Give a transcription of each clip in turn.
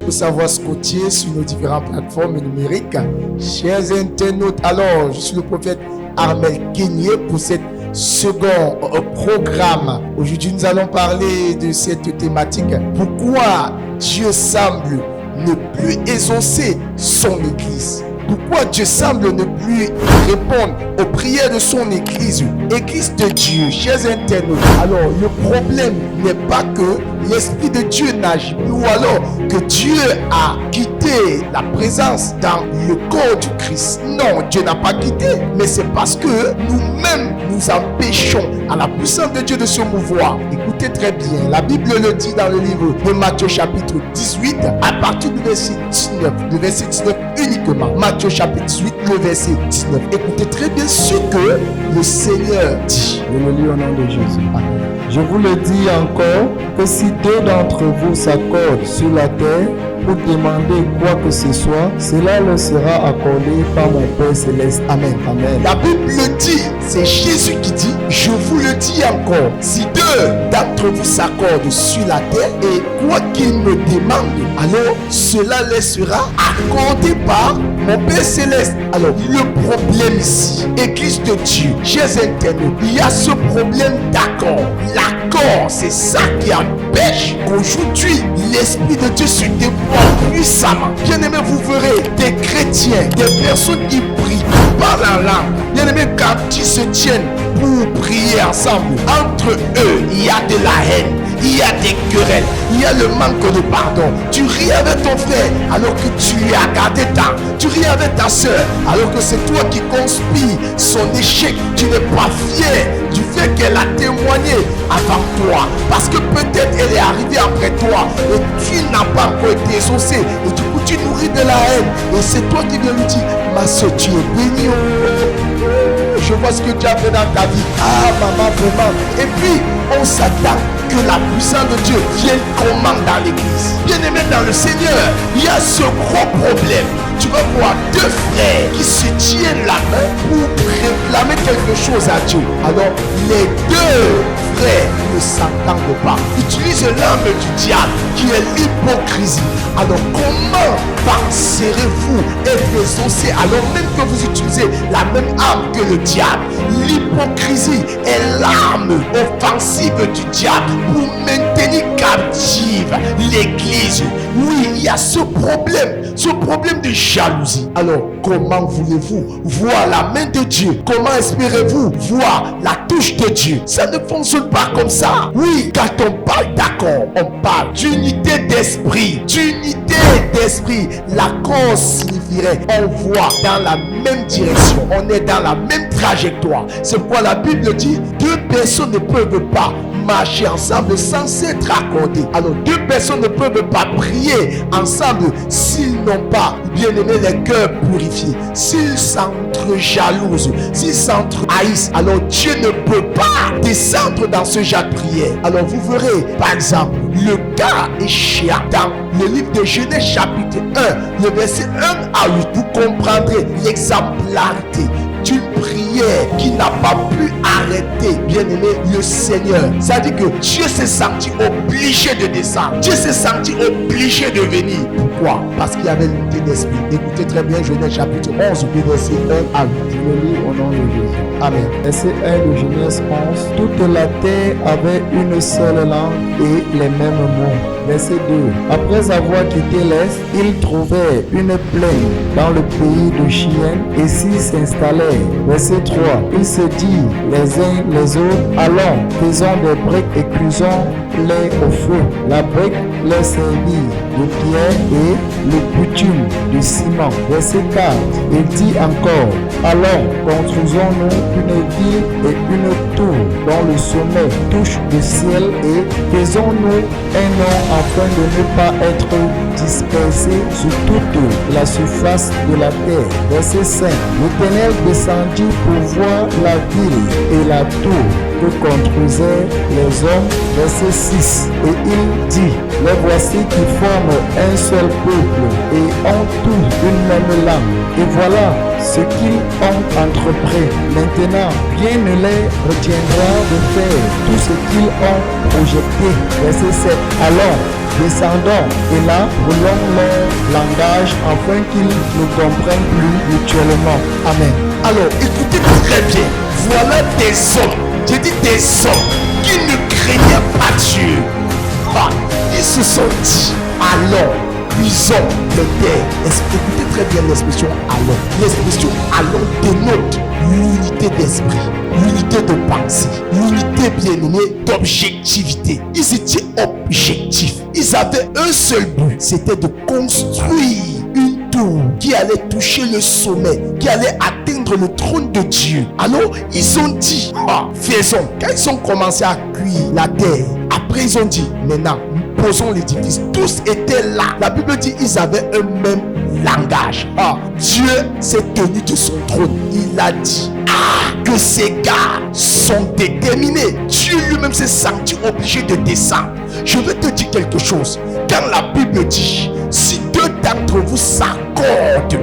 Savoir scotcher sur nos différentes plateformes numériques. Chers internautes, alors je suis le prophète Armel Kenyé pour cette second programme. Aujourd'hui, nous allons parler de cette thématique. Pourquoi Dieu semble ne plus exaucer son Église? Pourquoi Dieu semble ne plus répondre aux prières de son Église, Église de Dieu, chers internautes? Alors, le problème n'est pas que l'Esprit de Dieu n'agit plus, ou alors que Dieu a quitté la présence dans le corps du Christ. Non, Dieu n'a pas quitté, mais c'est parce que nous-mêmes nous empêchons à la puissance de Dieu de se mouvoir. Écoutez très bien, la Bible le dit dans le livre de Matthieu chapitre 18, à partir du verset 19, le verset 19 uniquement. Matthieu chapitre 18, le verset 19. Écoutez très bien ce que le Seigneur dit. Je le lis au nom de Jésus. Amen. Je vous le dis encore, que si deux d'entre vous s'accordent sur la terre pour demander quoi que ce soit, cela leur sera accordé par mon Père Céleste. Amen. Amen. La Bible le dit, c'est Jésus qui dit, je vous le dis encore, si deux d'entre vous s'accordent sur la terre et quoi qu'ils me demandent, alors cela leur sera accordé par mon Père Céleste. Alors, le problème ici, Église de Dieu, chers internautes, il y a ce problème d'accord. L'accord, c'est ça qui empêche qu'aujourd'hui, l'Esprit de Dieu se déploie puissamment. Bien aimé, vous verrez des chrétiens, des personnes qui prient, qui parlent en langue. Bien aimé, quand ils se tiennent pour prier ensemble, entre eux, il y a de la haine, il y a des querelles, il y a le manque de pardon. Tu ris avec ton frère alors que tu lui as gardé tant. Tu ris avec ta soeur alors que c'est toi qui conspire son échec. Tu n'es pas fier du fait qu'elle a témoigné avant toi. Parce que peut-être elle est arrivée après toi et tu n'as pas encore été exaucé. Et du coup tu nourris de la haine. Et c'est toi qui viens lui dire, ma soeur, tu es bénie. Je vois ce que tu as fait dans ta vie. Ah maman, vraiment. Et puis on s'attend que la puissance de Dieu vienne commande dans l'église. Bien aimé dans le Seigneur, il y a ce gros problème. Tu vas voir deux frères qui se tiennent la main pour réclamer quelque chose à Dieu. Alors les deux frères ne s'entendent pas. Utilisent l'arme du diable qui est l'hypocrisie. Alors comment penserez-vous être exaucé alors même que vous utilisez la même arme que le diable? L'hypocrisie est l'arme offensive du diable pour maintenir captive l'église. Oui, il y a ce problème de jalousie. Alors, comment voulez-vous voir la main de Dieu? Comment espérez-vous voir la touche de Dieu? Ça ne fonctionne pas comme ça. Oui, quand on parle d'accord, on parle d'unité d'esprit. D'unité d'esprit. L'accord signifierait on voit dans la même direction. On est dans la même trajectoire. C'est pourquoi la Bible dit deux personnes ne peuvent pas marcher ensemble sans s'être accordés. Alors deux personnes ne peuvent pas prier ensemble s'ils n'ont pas, bien aimé, les cœurs purifiés. S'ils s'entre-jalousent, s'ils s'entre-haïssent, alors Dieu ne peut pas descendre dans ce genre de prière. Alors vous verrez, par exemple, le cas échéant dans le livre de Genèse chapitre 1, le verset 1 à 8, vous comprendrez l'exemplarité d'une prière qui n'a pas pu arrêter, bien aimé, le Seigneur. Ça dit que Dieu s'est senti obligé de descendre. Dieu s'est senti obligé de venir. Pourquoi? Parce qu'il y avait l'unité d'esprit. Écoutez très bien Genèse chapitre 11, verset 1 à 8. Je le lis au nom de Jésus. Amen. Verset 1 de Genèse 11. Toute la terre avait une seule langue et les mêmes mots. Verset 2. Après avoir quitté l'Est, ils trouvèrent une plaine dans le pays de Chien et s'y s'installèrent. Verset 3. Ils se dirent les uns les autres, allons, faisons des briques et cuisons-les au feu. La brique leur servit de pierre et le bitume de ciment. Verset 4. Il dit encore, allons, construisons-nous une ville et une tour dont le sommet touche le ciel et faisons-nous un nom afin de ne pas être dispersés sur toute la surface de la terre. Verset 5. L'Éternel descendit pour voir la ville et la tour que construisaient les hommes. Verset 6. Et il dit, les voici qui forment un seul peuple et ont tous une même langue. Et voilà ce qu'ils ont entrepris. Maintenant, rien ne les retiendra de faire tout ce qu'ils ont projeté. Verset 7. Alors, Descendons et là, roulons leur langage afin qu'ils ne comprennent plus mutuellement. Amen. Alors, écoutez très bien. Voilà des hommes, j'ai dit des hommes qui ne craignaient pas Dieu. Ah, ils se sont dit, alors, puisons de terre. Écoutez très bien l'expression allons. L'expression allons dénote l'unité d'esprit, l'unité de pensée, l'unité bien-aimée d'objectivité. Ils étaient objectifs. Ils avaient un seul but, c'était de construire une tour qui allait toucher le sommet, qui allait atteindre le trône de Dieu. Alors, ils ont dit, faisons. Quand ils ont commencé à cuire la terre, après ils ont dit, maintenant, posons l'édifice. Tous étaient là. La Bible dit, ils avaient un même langage. Dieu s'est tenu de son trône. Il a dit, que ces gars sont déterminés. Dieu lui-même s'est senti obligé de descendre. Je vais te dire quelque chose. Quand la Bible dit, si deux d'entre vous s'accordent,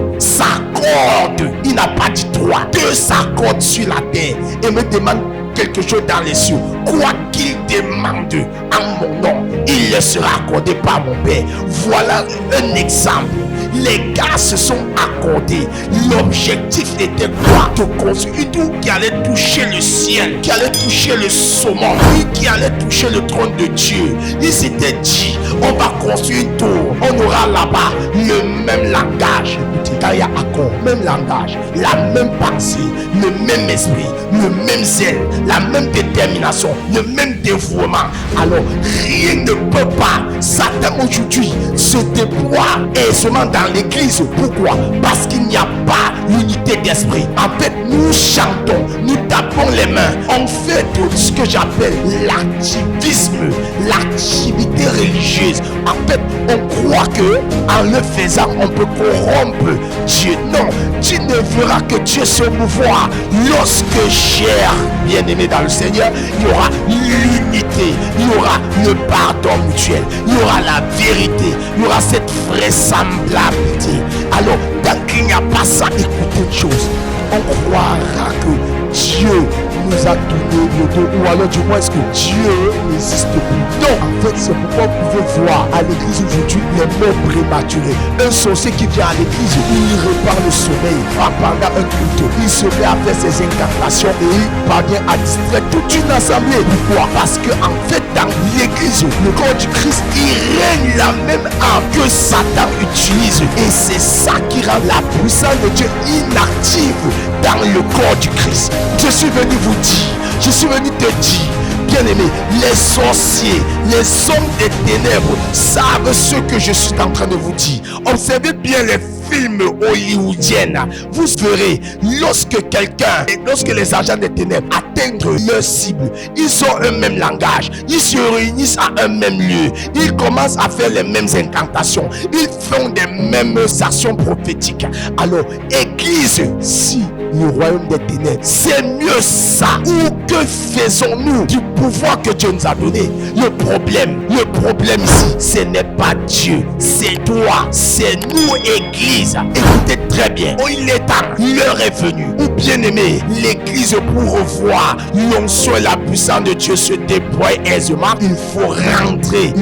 il n'a pas dit trois, deux s'accordent sur la terre et me demandent quelque chose dans les cieux, quoi qu'il demande en mon nom, il le sera accordé par mon Père. Voilà un exemple. Les gars se sont accordés. L'objectif était quoi? De construire une tour qui allait toucher le ciel, qui allait toucher le sommet, qui allait toucher le trône de Dieu. Ils s'étaient dit, on va construire une tour, on aura là-bas le même langage. Écoutez, quand il y a accord, même langage, la même pensée, le même esprit, le même zèle, la même détermination, le même dévouement. Alors, rien ne peut pas. Satan aujourd'hui se déploie aisément dans l'église. Pourquoi? Parce qu'il n'y a pas l'unité d'esprit. En fait, nous chantons, nous tapons les mains, on fait tout ce que j'appelle l'activisme, l'activité religieuse. En fait, on croit que en le faisant, on peut corrompre Dieu. Non, tu ne verras que Dieu se mouvoir lorsque, cher bien-aimé dans le Seigneur, il y aura l'unité, il y aura le pardon mutuel, il y aura la vérité, il y aura cette vraisemblabilité. Alors, tant qu'il n'y a pas ça, écoutez une chose, on croira que Dieu nous a donné le dos, ou alors du moins est-ce que Dieu n'existe plus. Non, en fait, c'est pourquoi vous pouvez voir à l'église aujourd'hui les morts prématurés. Un sorcier qui vient à l'église, il répare le sommeil pendant un culte, il se met à faire ses incantations et il parvient à distraire toute une assemblée. Pourquoi? Parce que en fait, dans l'église, le corps du Christ, il règne la même arme que Satan utilise, et c'est ça qui rend la puissance de Dieu inactive dans le corps du Christ. Je suis venu vous dire, je suis venu te dire, bien-aimé, les sorciers, les hommes des ténèbres savent ce que je suis en train de vous dire. Observez bien les films hollywoodiens. Vous verrez, lorsque les agents des ténèbres atteignent leur cible, ils ont un même langage, ils se réunissent à un même lieu, ils commencent à faire les mêmes incantations, ils font des mêmes actions prophétiques. Alors, église, si le royaume des ténèbres, c'est mieux ça. Ou que faisons-nous du pouvoir que Dieu nous a donné? Le problème ici, ce n'est pas Dieu, c'est toi, c'est nous, église. Écoutez très bien, il est temps, l'heure est venue. Ou bien aimé, l'église pour revoir l'onction et la puissance de Dieu se déployer aisément, il faut rentrer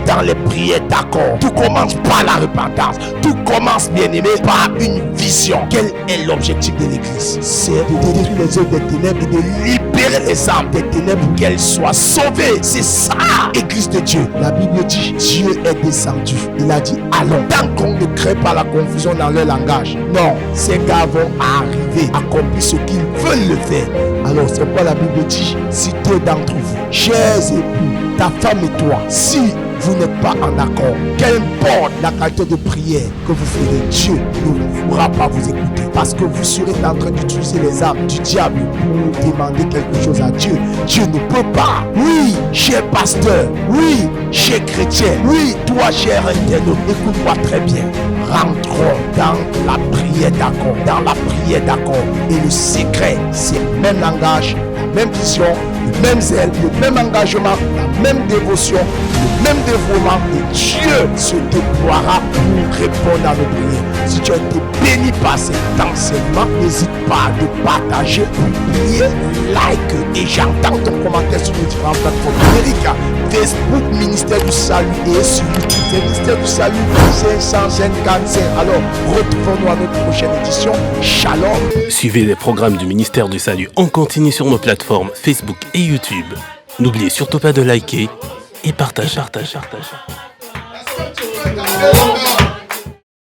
dans les prières d'accord. Tout commence par la repentance, tout commence, bien aimé, par une vision. Quel est l'objectif de l'église? C'est de détruire les œuvres des ténèbres et de libérer les âmes des ténèbres pour qu'elles soient sauvées. C'est ça, église de Dieu. La Bible dit, Dieu est descendu. Il a dit, allons. Tant qu'on ne crée pas la confusion dans leur langage, non, ces gars vont arriver, accomplir ce qu'ils veulent le faire. Alors c'est pourquoi la Bible dit, si deux d'entre vous, chers époux, ta femme et toi, si vous n'êtes pas en accord, qu'importe la qualité de prière que vous ferez, Dieu ne pourra pas vous écouter, parce que vous serez en train d'utiliser les armes du diable pour demander quelque chose à Dieu. Dieu ne peut pas. Oui, cher pasteur, oui, cher chrétien, oui, toi, cher internaute, écoute-moi très bien. Rentrons dans la prière d'accord, et le secret, c'est le même langage, la même vision, le même zèle, le même engagement, la même dévotion, le même dévouement, et Dieu se déploiera pour répondre à nos prières. Si tu as été béni par cet enseignement, n'hésite pas de partager, publier, like, et j'entends ton commentaire sur les différentes plateformes numériques, Facebook Ministère du Salut et sur YouTube c'est Ministère du Salut 545. Alors retrouvons-nous à notre prochaine édition. Shalom. Suivez les programmes du Ministère du Salut en continu sur nos plateformes Facebook et YouTube. N'oubliez surtout pas de liker et partager.